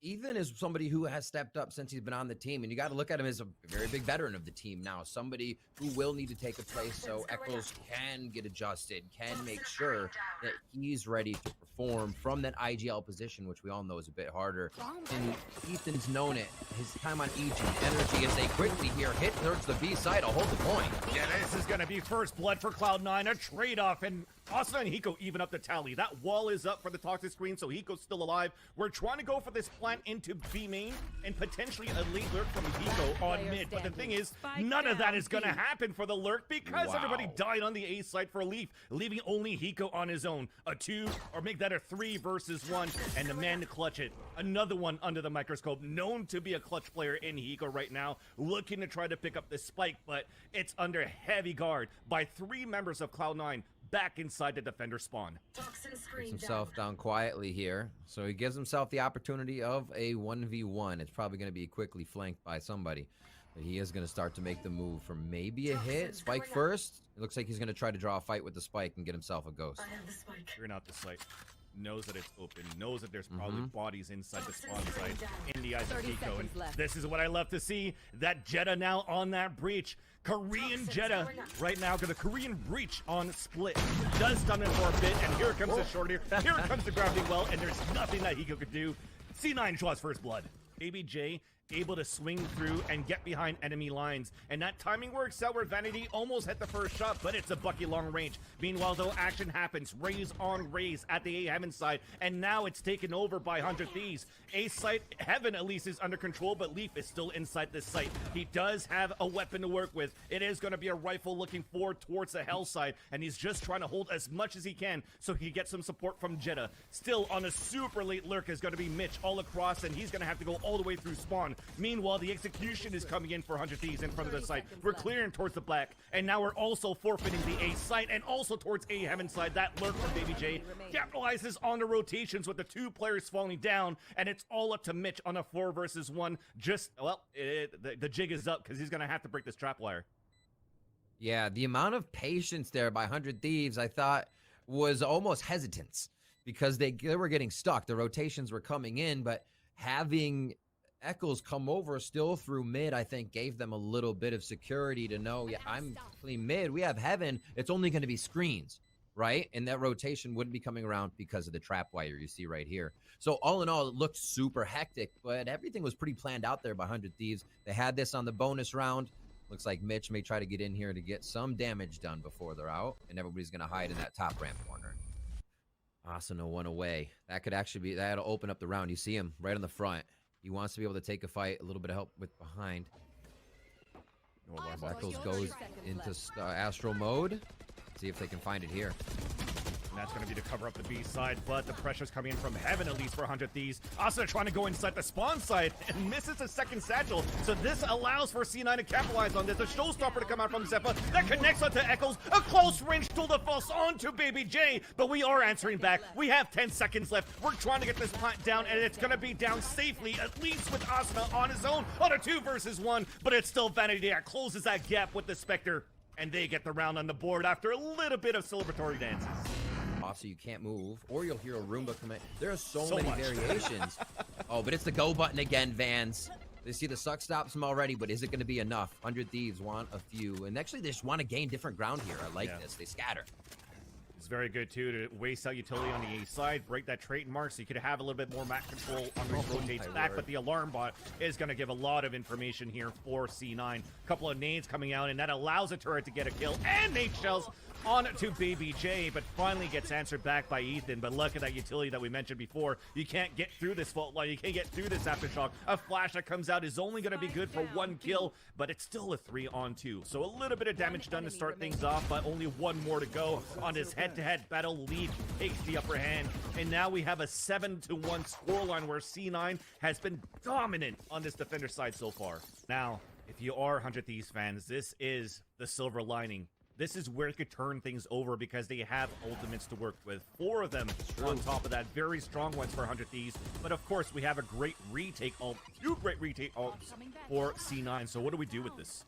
Ethan is somebody who has stepped up since he's been on the team, and you got to look at him as a very big veteran of the team now, somebody who will need to take a place so Eccles can get adjusted, can make sure that he's ready to perform from that IGL position, which we all know is a bit harder. And Ethan's known it, his time on EG energy as they quickly here hit towards the B side to hold the point. Yeah, this is going to be first blood for Cloud9, a trade-off, and Asuna and Hiko even up the tally. That wall is up for the toxic screen, so Hiko's still alive. We're trying to go for this plant into B main and potentially a late lurk from Hiko on mid. But the thing is, none of that is going to happen for the lurk because everybody died on the A side for a Leaf, leaving only Hiko on his own. A 2, or make that a 3 versus 1, and the man to clutch it. Another one under the microscope, known to be a clutch player in Hiko right now, looking to try to pick up this spike, but it's under heavy guard by 3 members of Cloud9 back inside the defender spawn. Gets himself down quietly here, so he gives himself the opportunity of a 1v1. It's probably going to be quickly flanked by somebody, but he is going to start to make the move for maybe a hit. Spike first. It looks like he's going to try to draw a fight with the spike and get himself a ghost. Figuring out the site. Knows that it's open, knows that there's probably bodies inside the spawn site in the eyes of Hiko, and this is what I love to see, that Jetta now on that breach. Korean Jetta right now, the Korean breach on split does stun him for a bit, and here comes the short here comes the grounding well, and there's nothing that Hiko could do. C9 draws first blood. ABJ able to swing through and get behind enemy lines, and that timing works out where Vanity almost hit the first shot, but it's a Bucky long range. Meanwhile, though, action happens. Raze on Raze at the A Heaven side, and now it's taken over by 100 Thieves. A site, Heaven at least is under control, but Leaf is still inside this site. He does have a weapon to work with. It is going to be a rifle looking forward towards the Hell side, and he's just trying to hold as much as he can so he gets some support from Jetta. Still on a super late lurk is going to be Mitch all across, and he's going to have to go all the way through spawn. Meanwhile, the execution is coming in for 100 Thieves in front of the site. We're clearing towards the black, and now we're also forfeiting the A site and also towards A Heaven side. That lurk from Baby J capitalizes on the rotations with the 2 players falling down, and it's all up to Mitch on a 4 versus 1. Just, well, the jig is up because he's going to have to break this trap wire. Yeah, the amount of patience there by 100 Thieves, I thought, was almost hesitance because they were getting stuck. The rotations were coming in, but having Eccles come over still through mid, I think, gave them a little bit of security to know, yeah, I'm clean mid. We have Heaven. It's only going to be screens, right? And that rotation wouldn't be coming around because of the trap wire you see right here. So all in all, it looked super hectic, but everything was pretty planned out there by 100 Thieves. They had this on the bonus round. Looks like Mitch may try to get in here to get some damage done before they're out, and everybody's going to hide in that top ramp corner. Asuna one away. That could actually be, that'll open up the round. You see him right on the front. He wants to be able to take a fight, a little bit of help with behind. Eccles goes into Astral mode. See if they can find it here. And that's going to be to cover up the B side, but the pressure's coming in from Heaven, at least for 100 Thieves. Asuna trying to go inside the spawn side and misses a second satchel. So this allows for C9 to capitalize on this. A showstopper to come out from Zephyr that connects onto Eccles. A close range tool to false onto Baby J, but we are answering back. We have 10 seconds left. We're trying to get this plant down, and it's going to be down safely, at least with Asuna on his own on a 2 versus 1, but it's still Vanity that closes that gap with the Spectre, and they get the round on the board after a little bit of celebratory dances. So you can't move, or you'll hear a Roomba come in. There are so many variations. Oh, but it's the go button again, Vans. They see the suck stops them already, but is it going to be enough? 100 Thieves want a few, and actually they just want to gain different ground here. I like this. They scatter. It's very good, too, to waste out utility on the A side, break that trait mark so you could have a little bit more map control on these rotates back, but the alarm bot is going to give a lot of information here for C9. Couple of nades coming out, and that allows a turret to get a kill, and nade shells on to Baby J, but finally gets answered back by Ethan. But look at that utility that we mentioned before. You can't get through this fault line. You can't get through this aftershock. A flash that comes out is only going to be good for 1 kill, but it's still a 3-on-2. So a little bit of damage done to start things off, but only 1 more to go on this head-to-head battle. Leaf takes the upper hand, and now we have a 7-1 scoreline where C9 has been dominant on this defender side so far. Now, if you are 100 Thieves fans, this is the silver lining. This is where it could turn things over because they have ultimates to work with. 4 of them on top of that. Very strong ones for 100 Thieves. But of course, we have a great retake ult. 2 great retake ults for C9. So what do we do with this?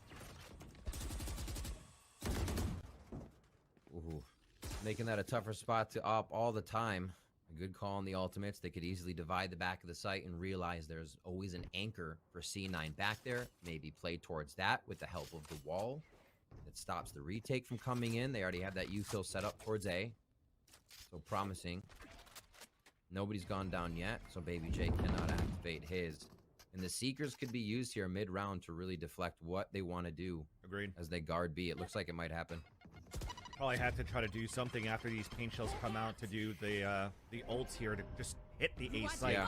Ooh. Making that a tougher spot to op all the time. A good call on the ultimates. They could easily divide the back of the site and realize there's always an anchor for C9 back there. Maybe play towards that with the help of the wall. That stops the retake from coming in. They already have that U-kill set up towards A. So promising. Nobody's gone down yet, so Baby J cannot activate his. And the Seekers could be used here mid-round to really deflect what they want to do. Agreed. As they guard B. It looks like it might happen. Probably have to try to do something after these paint shells come out to do the ults here to just hit the A site. Yeah.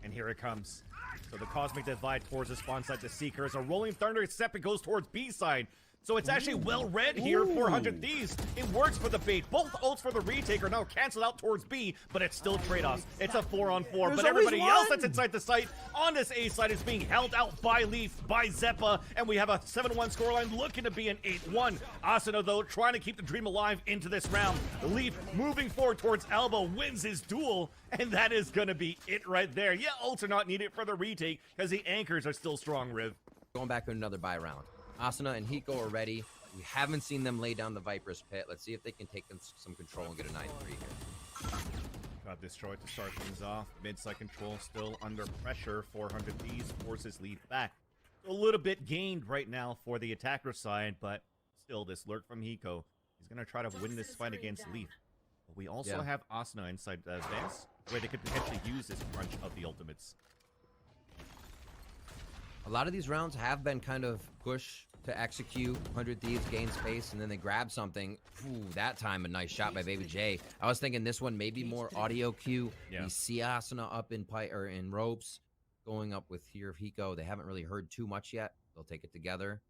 And here it comes. So the Cosmic Divide towards the spawn side, the Seekers. A Rolling Thunder, except it goes towards B side. So it's actually well read here for 100 Thieves. It works for the bait. Both ults for the retake are now canceled out towards B, but it's still trade-offs. It's a 4-on-4, but everybody else that's inside the site on this A side is being held out by Leaf, by Zeppa, and we have a 7-1 scoreline looking to be an 8-1. Asuna, though, trying to keep the dream alive into this round. Leaf moving forward towards Elbow, wins his duel, and that is going to be it right there. Yeah, ults are not needed for the retake because the anchors are still strong, Riv. Going back to another buy round. Asuna and Hiko are ready. We haven't seen them lay down the Viper's pit. Let's see if they can take some control and get a 9-3 here. Got destroyed to start things off. Mid-side control still under pressure. 400 Thieves forces Leaf back. A little bit gained right now for the attacker side, but still this lurk from Hiko. He's going to try to win this fight against Leaf. But we also have Asuna inside Vance, where they could potentially use this crunch of the ultimates. A lot of these rounds have been kind of push to execute. 100 Thieves gain space, and then they grab something. Ooh, that time a nice shot by Baby J. I was thinking this one maybe more audio cue. Yeah. We see Asuna up in in ropes, going up with here of Hiko. They haven't really heard too much yet. They'll take it together.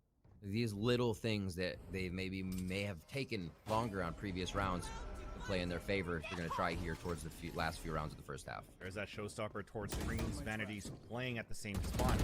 These little things that they may have taken longer on previous rounds to play in their favor. They're going to try here towards the last few rounds of the first half. There's that showstopper towards Screens. Vanity's playing at the same spot.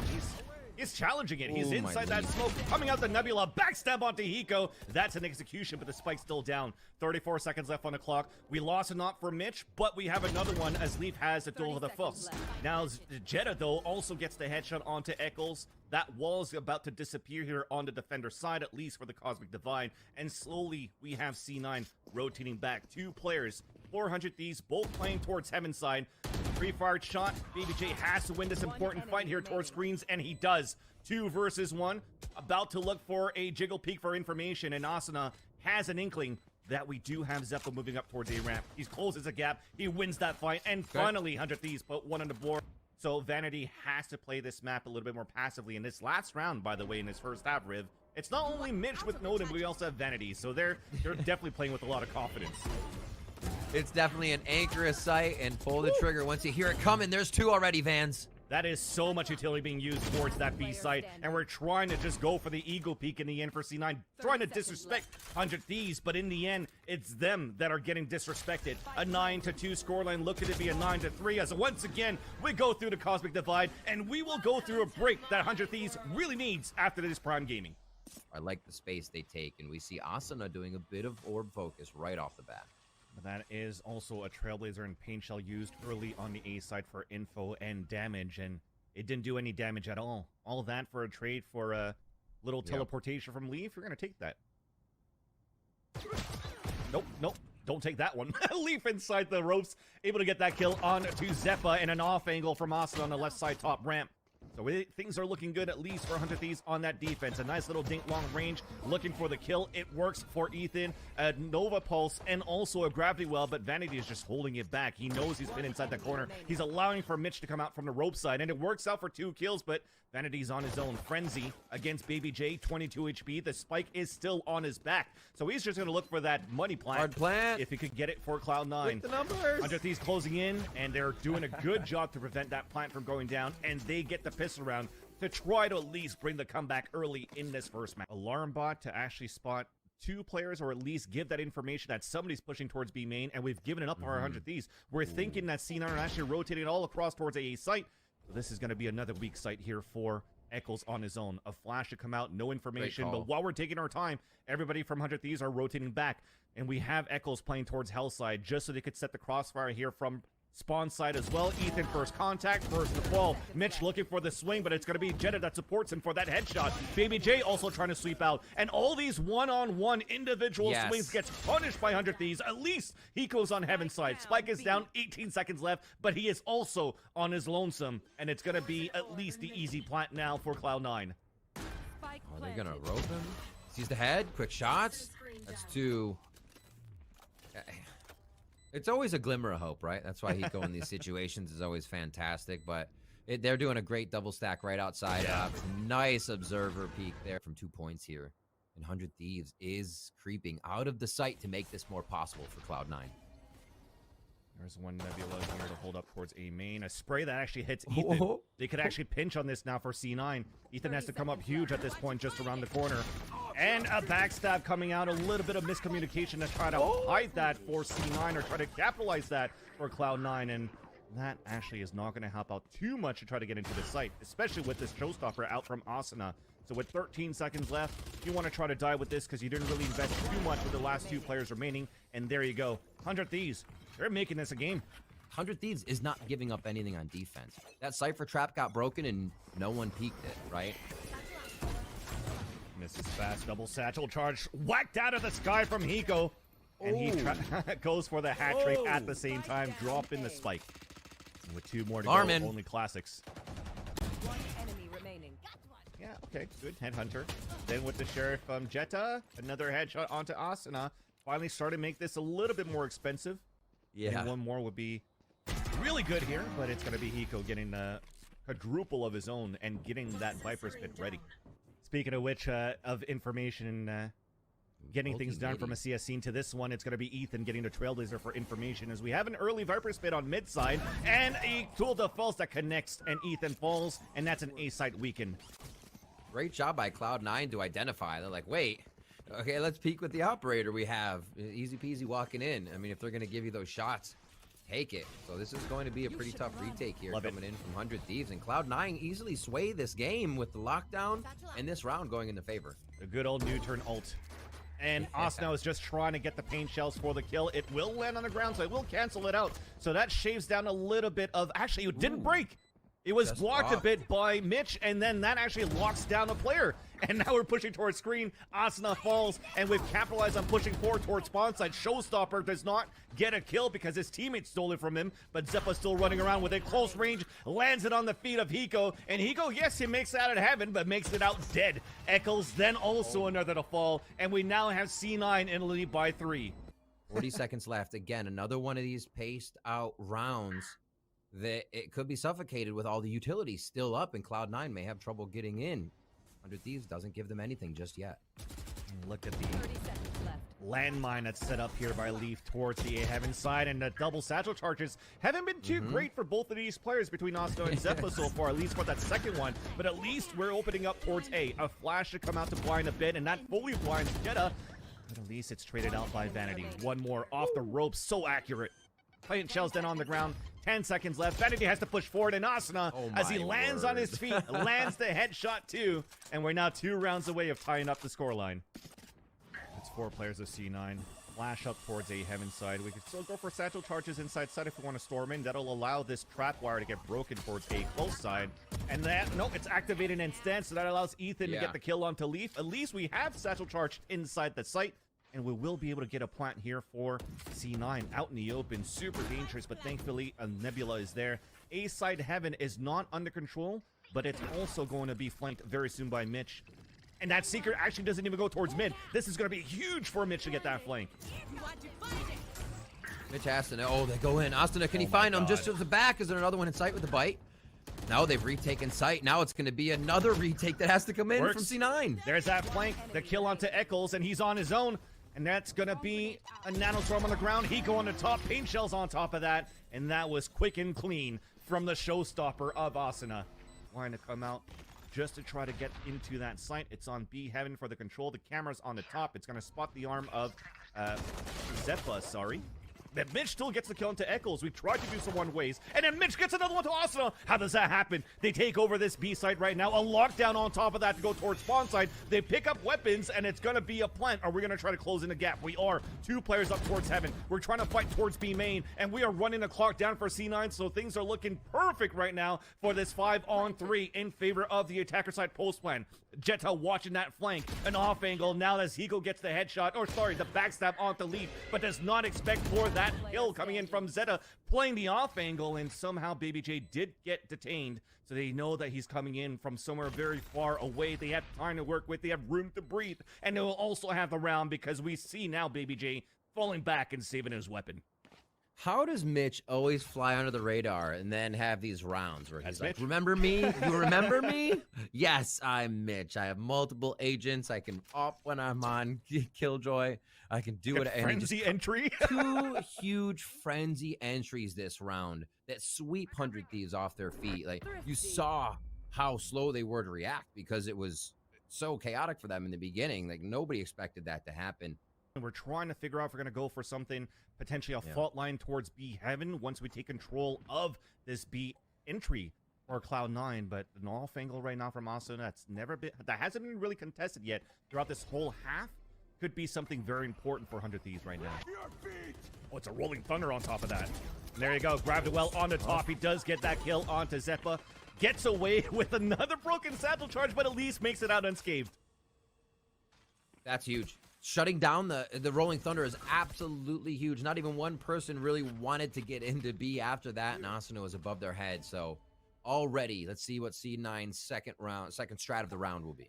He's challenging it. He's inside that smoke, coming out the Nebula, backstab onto Hiko. That's an execution, but the spike's still down. 34 seconds left on the clock. We lost a knock for Mitch, but we have another one as Leaf has a duel with the Fuss. Now Jetta, though, also gets the headshot onto Eccles. That wall is about to disappear here on the defender side, at least for the Cosmic Divide. And slowly, we have C9 rotating back. 2 players, 400 Thieves, both playing towards Heaven side. Pre-fired shot. Baby J has to win this important fight here towards Screens, and he does. 2 versus 1. About to look for a jiggle peek for information, and Asuna has an inkling that we do have Zeppa moving up towards A ramp. He closes a gap. He wins that fight, and finally 100 Thieves put 1 on the board. So Vanity has to play this map a little bit more passively. In this last round, by the way, in this first half, Riv, it's not only Mitch with Noden, but we also have Vanity. So they're definitely playing with a lot of confidence. It's definitely an anchor site, and pull the trigger once you hear it coming. There's 2 already, Vans. That is so much utility being used towards that B site, and we're trying to just go for the Eagle Peak in the end for C9, trying to disrespect 100 Thieves, but in the end, it's them that are getting disrespected. A 9-2 scoreline looking to be a 9-3, as once again, we go through the Cosmic Divide, and we will go through a break that 100 Thieves really needs after this Prime Gaming. I like the space they take, and we see Asuna doing a bit of orb focus right off the bat. But that is also a Trailblazer and Pain Shell used early on the A side for info and damage, and it didn't do any damage at all. All that for a trade for a little teleportation from Leaf. You're going to take that. Nope. Don't take that one. Leaf inside the ropes, able to get that kill on to Zeppa, and an off angle from Asuna on the left side top ramp. So things are looking good, at least for 100 Thieves on that defense. A nice little dink long range, looking for the kill. It works for Ethan. A Nova Pulse and also a Gravity Well, but Vanity is just holding it back. He knows he's been inside that corner. He's allowing for Mitch to come out from the rope side, and it works out for 2 kills, but Vanity's on his own. Frenzy against Baby J, 22 HP. The spike is still on his back, so he's just going to look for that money plant. Hard plant. If he could get it for Cloud9. With the numbers. 100 Thieves closing in, and they're doing a good job to prevent that plant from going down, and they get the pistol round to try to at least bring the comeback early in this first match. Alarm bot to actually spot 2 players, or at least give that information that somebody's pushing towards B main, and we've given it up our 100 Thieves. We're thinking that C9 are actually rotating all across towards A site. So this is going to be another weak site here for Eccles on his own. A flash to come out, no information, but while we're taking our time, everybody from 100 Thieves are rotating back, and we have Eccles playing towards Hellside just so they could set the crossfire here from spawn side as well. Ethan first contact, first the fall. Mitch looking for the swing, but it's going to be Jetta that supports him for that headshot. Baby J also trying to sweep out. And all these one-on-one individual swings gets punished by 100 Thieves. At least he goes on Heaven's side. Spike is down, 18 seconds left, but he is also on his lonesome. And it's going to be at least the easy plant now for Cloud9. Oh, they're going to rope him? Sees the head, quick shots. That's two. It's always a glimmer of hope, right? That's why Hiko in these situations is always fantastic, but they're doing a great double stack right outside. Nice observer peek there from 2 points here. And 100 Thieves is creeping out of the sight to make this more possible for Cloud9. There's one Nebula here to hold up towards A main. A spray that actually hits Ethan. Oh. They could actually pinch on this now for C9. Ethan has to come up huge at this point just around the corner. And a backstab coming out. A little bit of miscommunication to try to hide that for C9 or try to capitalize that for Cloud9. And that actually is not going to help out too much to try to get into the site, especially with this showstopper out from Asuna. So with 13 seconds left, you want to try to die with this because you didn't really invest too much with the last 2 players remaining. And there you go. 100 Thieves. They're making this a game. 100 Thieves is not giving up anything on defense. That Cypher trap got broken and no one peeked it, right? Misses fast, double satchel charge, whacked out of the sky from Hiko. And he goes for the hat trick at the same time, drop in the spike. And with 2 more to go, only classics. One enemy remaining. Yeah, okay, good. Headhunter. Then with the Sheriff Jetta, another headshot onto Asuna. Finally started to make this a little bit more expensive. Yeah. And one more would be really good here, but it's going to be Hiko getting a quadruple of his own and getting that Viper's Pit ready. Speaking of which, of information, getting things done from a CS scene to this one, it's going to be Ethan getting the Trailblazer for information as we have an early Viper's Pit on mid side and a tool de falls that connects and Ethan falls, and that's an A site weaken. Great job by Cloud9 to identify. They're like, wait, okay, let's peek with the operator we have. Easy peasy walking in. I mean, if they're going to give you those shots, take it. So this is going to be a pretty tough retake here coming in from 100 Thieves. And Cloud9 easily sway this game with the lockdown and this round going in the favor. The good old new turn ult. And Asuna is just trying to get the paint shells for the kill. It will land on the ground, so it will cancel it out. So that shaves down a little bit of... Actually, it didn't break. It was blocked a bit by Mitch, and then that actually locks down the player. And now we're pushing towards screen. Asuna falls, and we've capitalized on pushing forward towards spawn side. Showstopper does not get a kill because his teammate stole it from him, but Zeppa's still running around with a close range, lands it on the feet of Hiko, and Hiko, yes, he makes it out of heaven, but makes it out dead. Eccles then also another to fall, and we now have C9 in the lead by 3. 40 seconds left. Again, another one of these paced out rounds that it could be suffocated with all the utilities still up, and Cloud9 may have trouble getting in. 100 Thieves doesn't give them anything just yet. Look at the landmine that's set up here by Leaf towards the A Heaven side, and the double satchel charges haven't been too great for both of these players between Asuna and Zeppa so far, at least for that second one, but at least we're opening up towards A. A flash should come out to blind a bit, and that fully blinds Jetta, but at least it's traded out by Vanity. One more off the ropes, so accurate. Plant shells then on the ground. 10 seconds left. Vanity has to push forward, and Asuna, as he lands on his feet, lands the headshot too. And we're now 2 rounds away of tying up the scoreline. It's 4 players of C9. Flash up towards A Heaven side. We could still go for satchel charges inside side if we want to storm in. That'll allow this trap wire to get broken towards A close side. And that, no, it's activated instead, so that allows Ethan to get the kill onto Leaf. At least we have satchel charged inside the site. And we will be able to get a plant here for C9 out in the open. Super dangerous, but thankfully a Nebula is there. A side Heaven is not under control, but it's also going to be flanked very soon by Mitch. And that Seeker actually doesn't even go towards mid. This is going to be huge for Mitch to get that flank. Mitch has to know. Oh, they go in. Asuna, can he find him just to the back? Is there another one in sight with the bite? Now they've retaken sight. Now it's going to be another retake that has to come in from C9. There's that flank. The kill onto Eccles, and he's on his own. And that's going to be a nanostorm on the ground. Hiko on the top, paint shells on top of that. And that was quick and clean from the showstopper of Asuna. Trying to come out just to try to get into that site. It's on B Heaven for the control. The camera's on the top. It's going to spot the arm of Zeppa, sorry. Then Mitch still gets the kill into Eccles. We tried to do some one ways, and then Mitch gets another one to Asuna. How does that happen? They take over this B site right now. A lockdown on top of that to go towards spawn side. They pick up weapons, and it's going to be a plant. Are we going to try to close in the gap? We are. 2 players up towards heaven. We're trying to fight towards B main, and we are running the clock down for C9, so things are looking perfect right now for this 5-on-3 in favor of the attacker side post plan. Jetta watching that flank, an off angle. Now as Hiko gets the headshot, or sorry, the backstab onto Leaf, but does not expect for that kill coming in from Zeta, playing the off angle, and somehow Baby J did get detained. So they know that he's coming in from somewhere very far away. They have time to work with, they have room to breathe, and they will also have the round because we see now Baby J falling back and saving his weapon. How does Mitch always fly under the radar and then have these rounds where he's like, Mitch. remember me? You remember me? Yes, I'm Mitch. I have multiple agents. I can op when I'm on Killjoy. I can do it. Frenzy entry. 2 huge frenzy entries this round that sweep 100 Thieves off their feet. Like, you saw how slow they were to react because it was so chaotic for them in the beginning. Like, nobody expected that to happen. We're trying to figure out if we're going to go for something, potentially a fault line towards B heaven once we take control of this B entry or Cloud9, but an off angle right now from Asuna that hasn't been really contested yet throughout this whole half. Could be something very important for 100 Thieves right now. Oh, it's a rolling thunder on top of that. And there you go, grabbed it well on the top. He does get that kill onto Zeppa. Gets away with another broken satchel charge, but at least makes it out unscathed. That's huge. Shutting down the Rolling Thunder is absolutely huge. Not even one person really wanted to get into B after that, and Asuna was above their head. So already, let's see what C9's second strat of the round will be.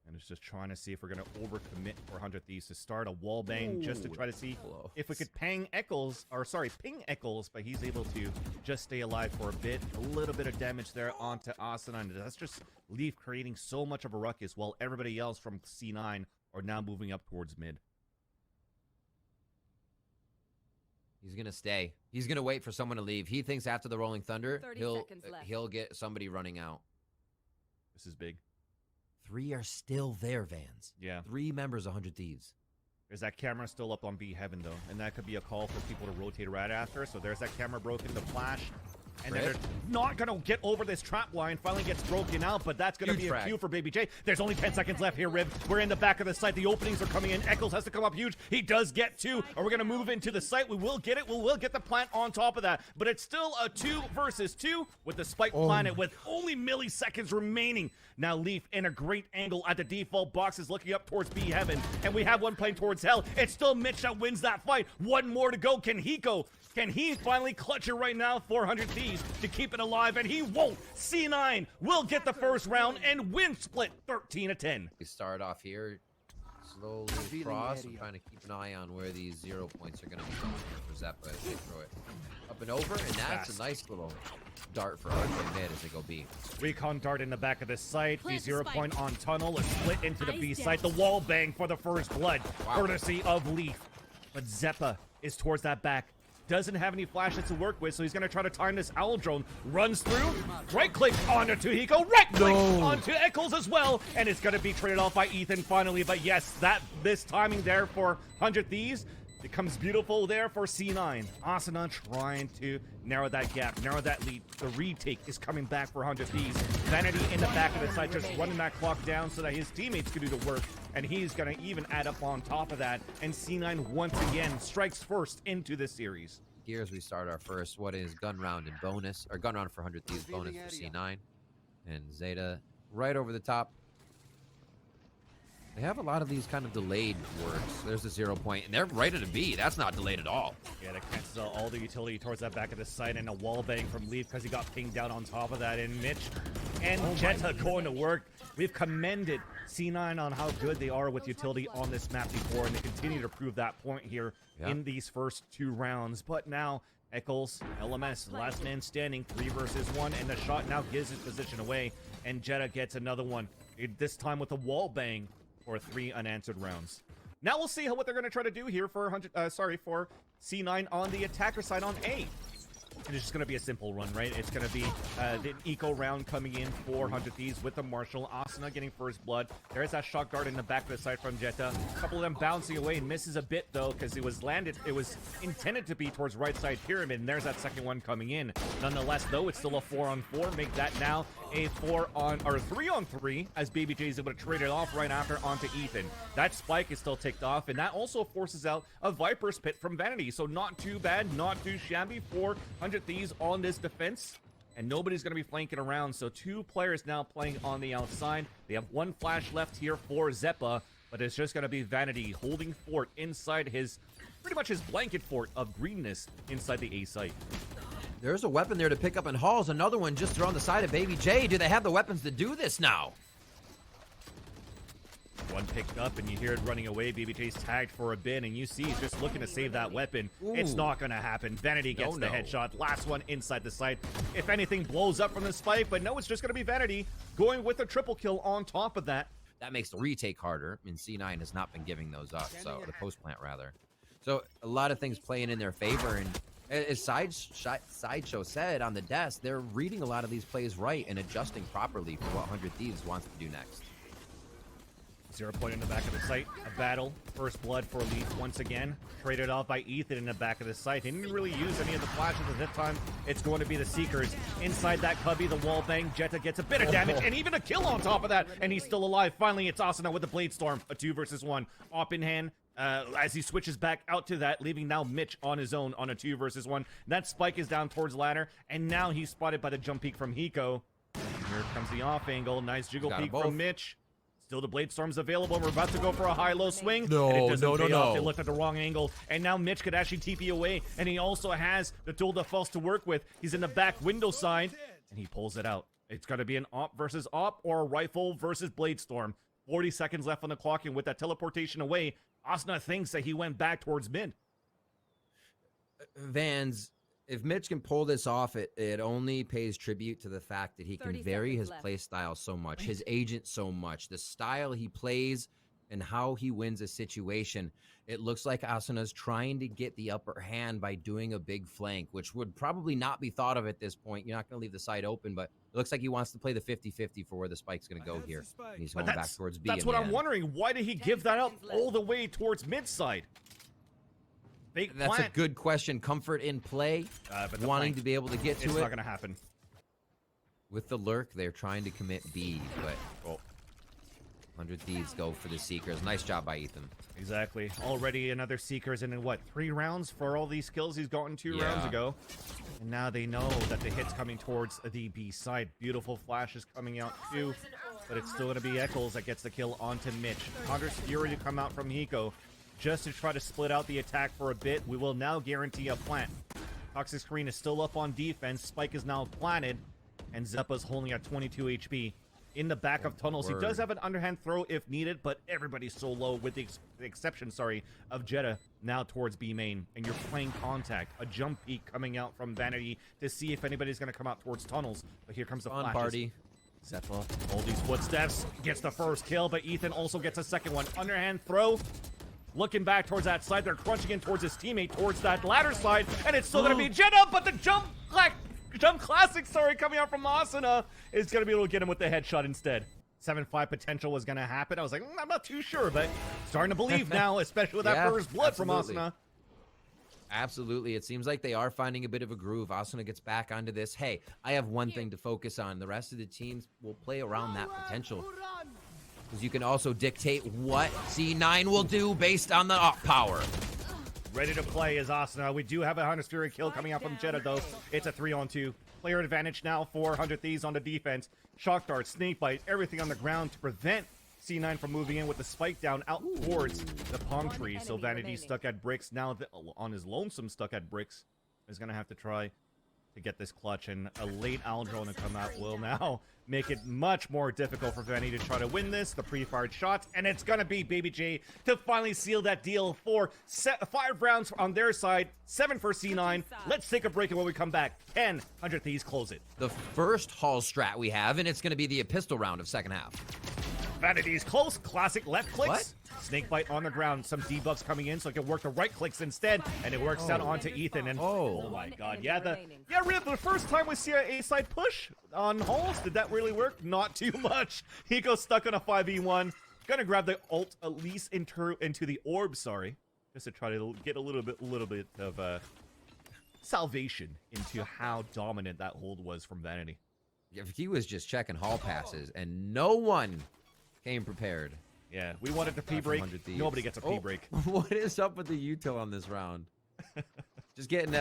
And it's just trying to see if we're going to overcommit for 100 Thieves to start a wall bang just to try to see if we could ping Eccles, but he's able to just stay alive for a bit. A little bit of damage there onto Asuna, and that's just Leaf creating so much of a ruckus while everybody else from C9 are now moving up towards mid. He's going to stay. He's going to wait for someone to leave. He thinks after the Rolling Thunder, 30 seconds left. he'll get somebody running out. This is big. 3 are still there, Vans. Yeah. 3 members of 100 Thieves. There's that camera still up on B heaven, though, and that could be a call for people to rotate right after. So there's that camera broken, the flash. And then they're not going to get over this trap line. Finally gets broken out, but that's going to be a cue for Baby J. There's only 10 seconds left here, Rib. We're in the back of the site. The openings are coming in. Eccles has to come up huge. He does get 2. Are we going to move into the site? We will get it. We will get the plant on top of that. But it's still a 2 versus 2 with the spike planet with only milliseconds remaining. Now Leaf in a great angle at the default boxes looking up towards B heaven. And we have one playing towards hell. It's still Mitch that wins that fight. 1 more to go. Can he go? Can he finally clutch it right now? 400 Thieves to keep it alive, and he won't. C9 will get the first round and win split 13-10. We start off here, slowly across. I'm trying to keep an eye on where these 0 points are going to be going here for Zeppa as they throw it up and over, and that's a nice little dart for RJ mid as they go B. Recon dart in the back of the site. The 0 point on tunnel is split into the B site. The wall bang for the first blood, courtesy of Leaf. But Zeppa is towards that back. Doesn't have any flashes to work with, so he's going to try to time this owl drone. Runs through, right click onto Tuhiko, right click onto Eccles as well, and it's going to be traded off by Ethan finally. But yes, this timing there for 100 Thieves becomes beautiful there for C9. Asuna trying to narrow that gap, narrow that lead. The retake is coming back for 100 Thieves. Vanity in the back of the site, just running that clock down so that his teammates can do the work. And he's going to even add up on top of that. And C9 once again strikes first into this series. Here as we start our first, what is gun round and bonus, or gun round for 100 Thieves bonus for C9. And Zeta right over the top. They have a lot of these kind of delayed works. There's the 0 point, and they're right at a B. That's not delayed at all. Yeah, that cancels out all the utility towards that back of the site, and a wall bang from Leaf because he got pinged down on top of that. And Mitch and Jetta going to work. We've commended C9 on how good they are with utility on this map before, and they continue to prove that point here in these first 2 rounds. But now Eccles, LMS, last man standing, 3 versus 1, and the shot now gives his position away, and Jetta gets another one, this time with a wall bang for 3 unanswered rounds. Now we'll see what they're going to try to do here for for C9 on the attacker side on A. And it's just going to be a simple run, right? It's going to be the eco round coming in for 100 Thieves with the Marshall. Asuna getting first blood. There's that shot guard in the back of the side from Jetta. A couple of them bouncing away and misses a bit, though, because it was intended to be towards right side pyramid, and there's that second one coming in. Nonetheless, though, it's still a 4-on-4. Make that now a 3-on-3 as BBJ is able to trade it off right after onto Ethan. That spike is still ticked off, and that also forces out a Viper's Pit from Vanity. So not too bad, not too shabby for 100 Thieves on this defense. And nobody's going to be flanking around, so 2 players now playing on the outside. They have 1 flash left here for Zeppa, but it's just going to be Vanity holding fort inside pretty much his blanket fort of greenness inside the A site. There's a weapon there to pick up in halls. Another one just on the side of Baby J. Do they have the weapons to do this now? One picked up, and you hear it running away. BBJ's tagged for a bit, and you see he's just looking to save that weapon. Ooh. It's not going to happen. Vanity gets the headshot. Last one inside the site. If anything, blows up from the spike, but no, it's just going to be Vanity going with a triple kill on top of that. That makes the retake harder. I mean, C9 has not been giving those up, so the post plant rather. So a lot of things playing in their favor, and as Sideshow said on the desk, they're reading a lot of these plays right and adjusting properly for what 100 Thieves wants to do next. 0 point in the back of the site. A battle. First blood for Elite once again. Traded off by Ethan in the back of the site. He didn't really use any of the flashes at that time. It's going to be the Seekers. Inside that cubby, the wall bang. Jetta gets a bit of damage and even a kill on top of that. And he's still alive. Finally, it's Asuna with the Blade Storm. A 2 versus 1. Op in hand. As he switches back out to that, leaving now Mitch on his own on a 2 versus 1. That spike is down towards ladder. And now he's spotted by the jump peek from Hiko. Here comes the off angle. Nice jiggle peek from Mitch. Still the Blade Storm's available. We're about to go for a high-low swing. No. They looked at the wrong angle. And now Mitch could actually TP away. And he also has the tool de force to work with. He's in the back window side. And he pulls it out. It's going to be an op versus op or a rifle versus Blade Storm. 40 seconds left on the clock. And with that teleportation away, Asuna thinks that he went back towards mid. Vans, if Mitch can pull this off, it only pays tribute to the fact that he can vary his play style so much, his agent so much, the style he plays and how he wins a situation. It looks like Asuna's trying to get the upper hand by doing a big flank, which would probably not be thought of at this point. You're not going to leave the side open, but it looks like he wants to play the 50-50 for where the spike's going to go here. And he's going back towards B. That's what I'm wondering. Why did he give that up all the way towards mid side? That's a good question. Comfort in play, wanting to be able to get to it. It's not going to happen. With the lurk, they're trying to commit B, but 100 Thieves go for the Seekers. Nice job by Ethan. Exactly. Already another Seekers in what, 3 rounds for all these kills he's gotten 2 rounds ago. And now they know that the hit's coming towards the B side. Beautiful flashes coming out too, but it's still going to be Eccles that gets the kill onto Mitch. Hunter's Fury to come out from Hiko. Just to try to split out the attack for a bit. We will now guarantee a plant. Toxic Screen is still up on defense. Spike is now planted. And Zeppa's holding at 22 HP. In the back of tunnels. He does have an underhand throw if needed, but everybody's so low with the exception, of Jetta now towards B main. And you're playing contact. A jump peek coming out from Vanity to see if anybody's going to come out towards tunnels. But here comes the flashes. Party. Zeppa, all these footsteps. Gets the first kill, but Ethan also gets a second one. Underhand throw. Looking back towards that side, they're crunching in towards his teammate, towards that ladder side, and it's still going to be Jetta, but the jump classic, coming out from Asuna is going to be able to get him with the headshot instead. 7-5 potential was going to happen. I was like, I'm not too sure, but starting to believe now, especially with that first blood from Asuna. Absolutely. It seems like they are finding a bit of a groove. Asuna gets back onto this. Hey, I have one thing to focus on. The rest of the teams will play around that potential. Because you can also dictate what C9 will do based on the op power. Ready to play is Asuna. We do have a Hunter's Fury kill coming out from Jetta, though. It's a 3-on-2. Player advantage now for 100 Thieves on the defense. Shock Dart, Snake Bite, everything on the ground to prevent C9 from moving in with the spike down out towards the palm tree. So Vanity stuck at bricks. Now on his lonesome stuck at bricks is going to have to try to get this clutch. And a late owl drone to come out will now make it much more difficult for Vanity to try to win this. The pre-fired shots, and it's going to be Baby J to finally seal that deal for 5 rounds on their side, 7 for C9. Let's take a break, and when we come back, 10 100 Thieves close it. The first Hall strat we have, and it's going to be the pistol round of second half. Vanity's close, classic left clicks. What? Snakebite on the ground. Some debuffs coming in, so it can work the right clicks instead, and it works out onto Ethan. And oh my God, yeah, Riv, the first time we see an A side push on Halls, did that really work? Not too much. He goes stuck on a 5v1. Gonna grab the ult at least into the orb. Sorry, just to try to get a little bit of salvation into how dominant that hold was from Vanity. If he was just checking hall passes and no one came prepared. Yeah, we wanted the P break. Nobody gets a P break. What is up with the util on this round? Just getting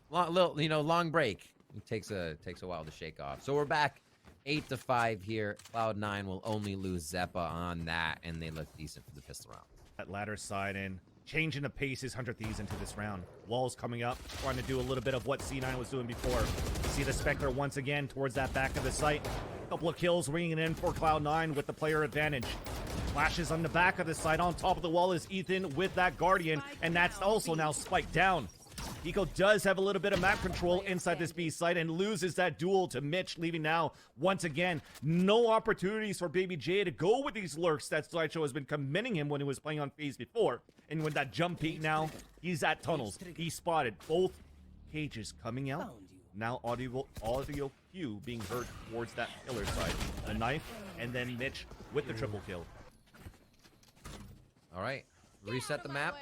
long break. It takes a while to shake off. So we're back 8-5 here. Cloud9 will only lose Zeppa on that, and they look decent for the pistol round. That ladder side in, changing the pace is 100 Thieves into this round. Walls coming up, trying to do a little bit of what C9 was doing before. See the Spectre once again towards that back of the site. Couple of kills ringing in for Cloud9 with the player advantage. Flashes on the back of the site. On top of the wall is Ethan with that Guardian, and that's also now spiked down. Eco does have a little bit of map control inside this B site and loses that duel to Mitch, leaving now, once again, no opportunities for Baby J to go with these lurks that Sideshow has been commending him when he was playing on FaZe before. And with that jump peak now, he's at tunnels. He spotted both cages coming out. Now audio cue being heard towards that pillar side. A knife, and then Mitch with the triple kill. All right, reset the map.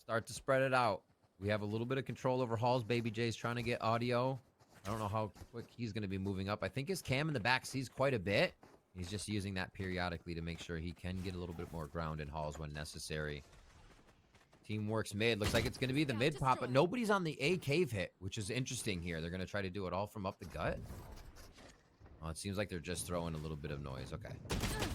Start to spread it out. We have a little bit of control over Halls. Baby J's trying to get audio. I don't know how quick he's going to be moving up. I think his cam in the back sees quite a bit. He's just using that periodically to make sure he can get a little bit more ground in Halls when necessary. Team works mid. Looks like it's going to be the mid pop, but nobody's on the A cave hit, which is interesting here. They're going to try to do it all from up the gut. Oh, it seems like they're just throwing a little bit of noise. Okay.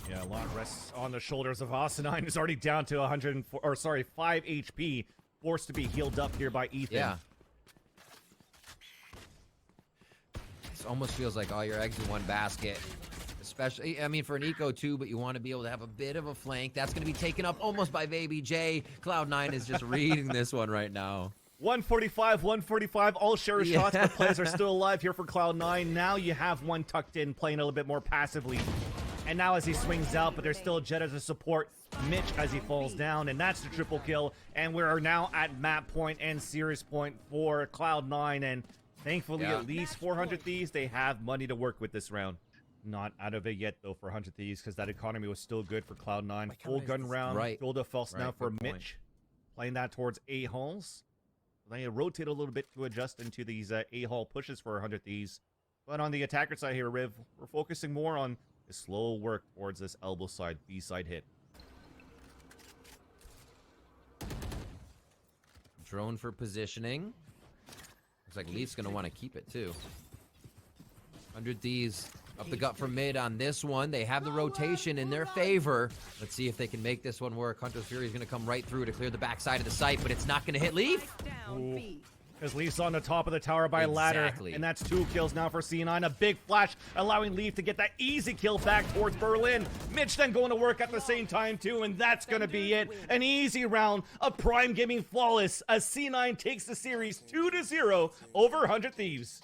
Yeah, a lot rests on the shoulders of Asinine, who's already down to 5 HP. Forced to be healed up here by Ethan. Yeah. This almost feels like all your eggs in one basket. Especially, I mean, for an eco too, but you want to be able to have a bit of a flank. That's going to be taken up almost by Baby J. Cloud9 is just reading this one right now. 145. All share shots, but players are still alive here for Cloud9. Now you have one tucked in, playing a little bit more passively. And now as he swings out, but there's still Jetta to support Mitch as he falls down, and that's the triple kill. And we are now at map point and series point for Cloud9, and thankfully at least 400 Thieves, they have money to work with this round. Not out of it yet though for 100 Thieves, because that economy was still good for Cloud9. Full gun round, full defense now for Mitch. Playing that towards A halls. They rotate a little bit to adjust into these A hall pushes for 100 Thieves. But on the attacker side here, Riv, we're focusing more on the slow work towards this elbow side, B side hit. Drone for positioning. Looks like Leaf's going to want to keep it too. 100 Thieves up the gut from mid on this one. They have the rotation in their favor. Let's see if they can make this one work. Hunter's Fury is going to come right through to clear the backside of the site, but it's not going to hit Leaf. Because Leaf's on the top of the tower by ladder, and that's 2 kills now for C9. A big flash allowing Leaf to get that easy kill back towards Berlin. Mitch then going to work at the same time too, and that's going to be it. An easy round of Prime Gaming flawless as C9 takes the series 2-0 over 100 Thieves.